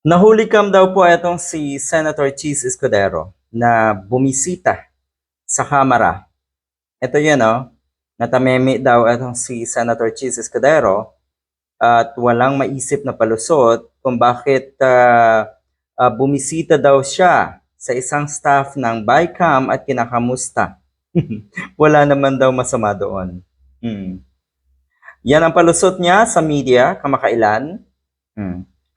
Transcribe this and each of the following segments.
Nahuli kam daw po itong si Senator Cheese Escudero na bumisita sa Kamara. Ito yun, natamemi daw itong si Senator Cheese Escudero at walang maisip na palusot kung bakit bumisita daw siya sa isang staff ng BICAM at kinakamusta. Wala naman daw masama doon. Yan ang palusot niya sa media kamakailan.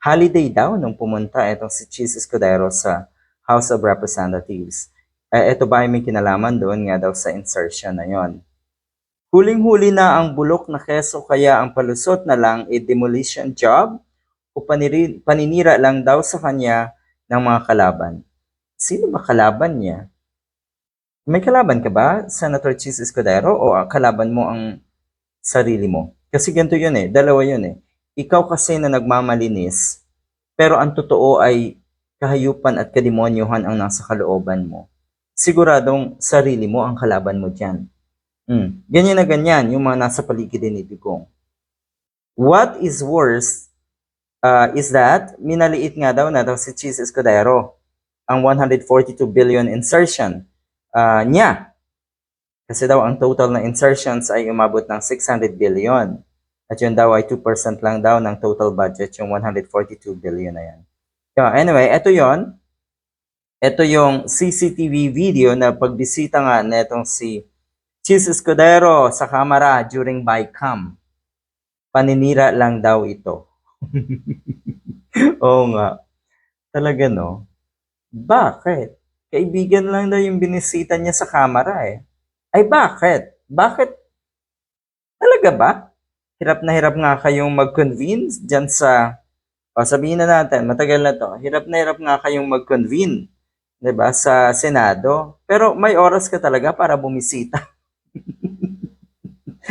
Holiday daw nung pumunta itong si Cheese Escudero sa House of Representatives. Ito ba ay may kinalaman doon nga daw sa insertion na yon? Huling-huli na ang bulok na keso kaya ang palusot na lang ay demolition job o paninira lang daw sa kanya ng mga kalaban. Sino ba kalaban niya? May kalaban ka ba, Senator Cheese Escudero, o kalaban mo ang sarili mo? Kasi ganito yun dalawa yun Ikaw kasi na nagmamalinis, pero ang totoo ay kahayupan at kademonyuhan ang nasa kalooban mo. Siguradong sarili mo ang kalaban mo dyan. Ganyan na ganyan yung mga nasa paligid ni Digong. What is worse is that minaliit nga daw na si Cheese Escudero ang 142 billion insertion niya. Kasi daw ang total na insertions ay umabot ng 600 billion. At yun daw ay 2% lang daw ng total budget, yung 142 billion na yan. Anyway, ito yon. Ito yung CCTV video na pagbisita nga netong si Cheese Escudero sa Kamara during BICAM. Paninira lang daw ito. Oo nga. Talaga no? Bakit? Kaibigan lang daw yung binisita niya sa Kamara Ay bakit? Bakit? Talaga ba? Hirap nga kayong mag-convince dyan sa, sabihin na natin, matagal na to, hirap nga kayong mag-convene, 'di ba, sa Senado. Pero may oras ka talaga para bumisita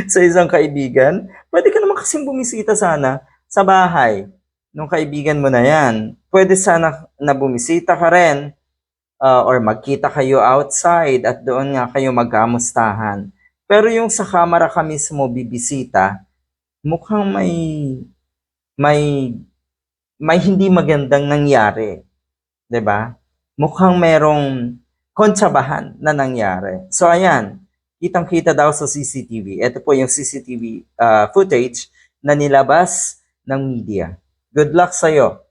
sa isang kaibigan. Pwede ka naman kasing bumisita sana sa bahay nung kaibigan mo na yan. Pwede sana na bumisita ka rin or magkita kayo outside at doon nga kayo magkamustahan. Pero yung sa kamera ka mismo bibisita, mukhang may hindi magandang nangyari, 'di ba? Mukhang merong kontsabahan na nangyari. So ayan, kitang-kita daw sa CCTV. Ito po yung CCTV footage na nilabas ng media. Good luck sa iyo,